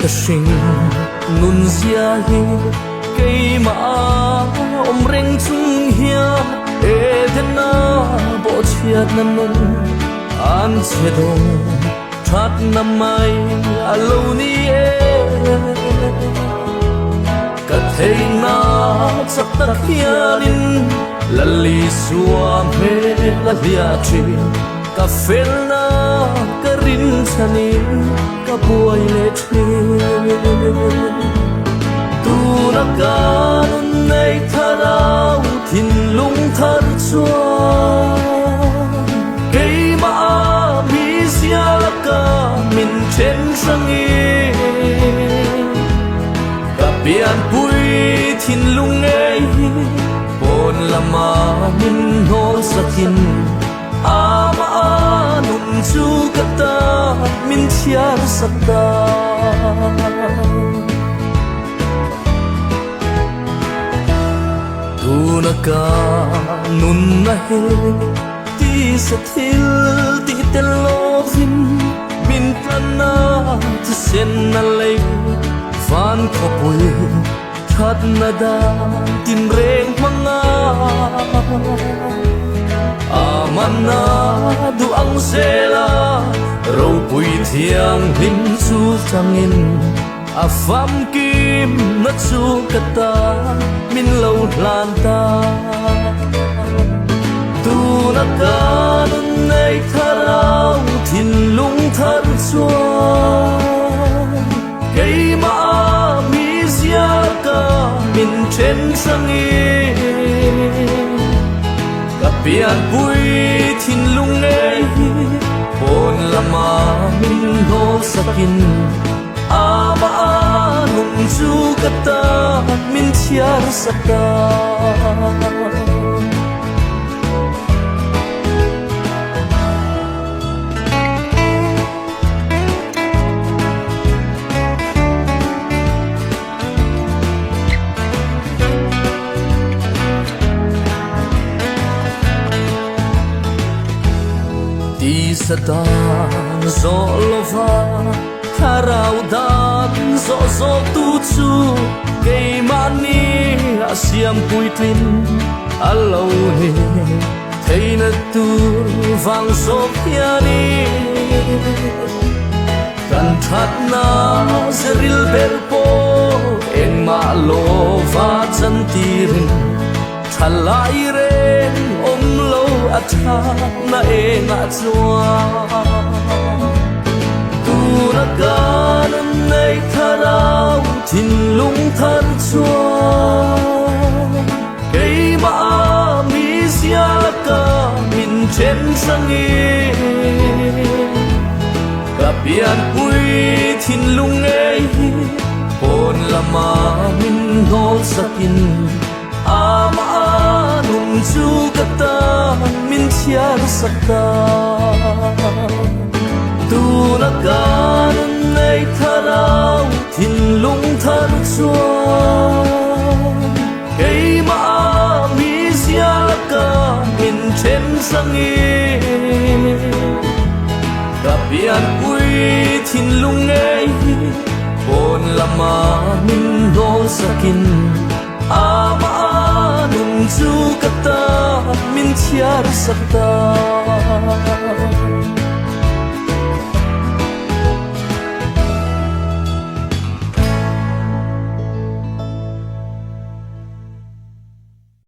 ta sinh nun zia hi cây mà reng chung hia e den na bo chiat na nun an che dong that na mai alo ni e ka thei na chak ta khianin lali suam he la lia chi ka fel na ka rin chani ka buai le thi tu na ka nun nei tharau thin lung thar chuan cây mà mi sia la ka min chen sang e ka pian pui thin lung ei pon lama min ho sakin ama nun chu kata min chiar sakta tu na ka nun na he ti sa thil ti tel lovin min plana ti sen na lei van ko pui that na da tin reng manga amana du ang sela ro pui thiang lim chu changin afam kim na chu kata min lo hlan ta tu na ka nun nei tharau thin lung thar chuan cây mà mi sia ka min chen sang e ka pian pui thin lung ei pon lama min ho sakin ama nung chu kata min chiar sakta di satan zo lova tharau dan zo zo tu chu cây mani asiam pui tin alo ni thei na tu vang so piani kan that na zeril bel po eng ma lova chan tirin thalai ren om lo atha na e na chua tu na ka nun nei tharau thin lung thar chuan cây mà mi sia ka min chen sang e ka pian pui thin lung ei pon lama min ho sakin ama nung chu kata min chiar sakta tu na ka nun nei tharau thin lung thar chuan cây mà mi sia ka min chen sang e ka pian pui thin lung ei pon lama min ho sakin ama nung chu kata min chiar sakta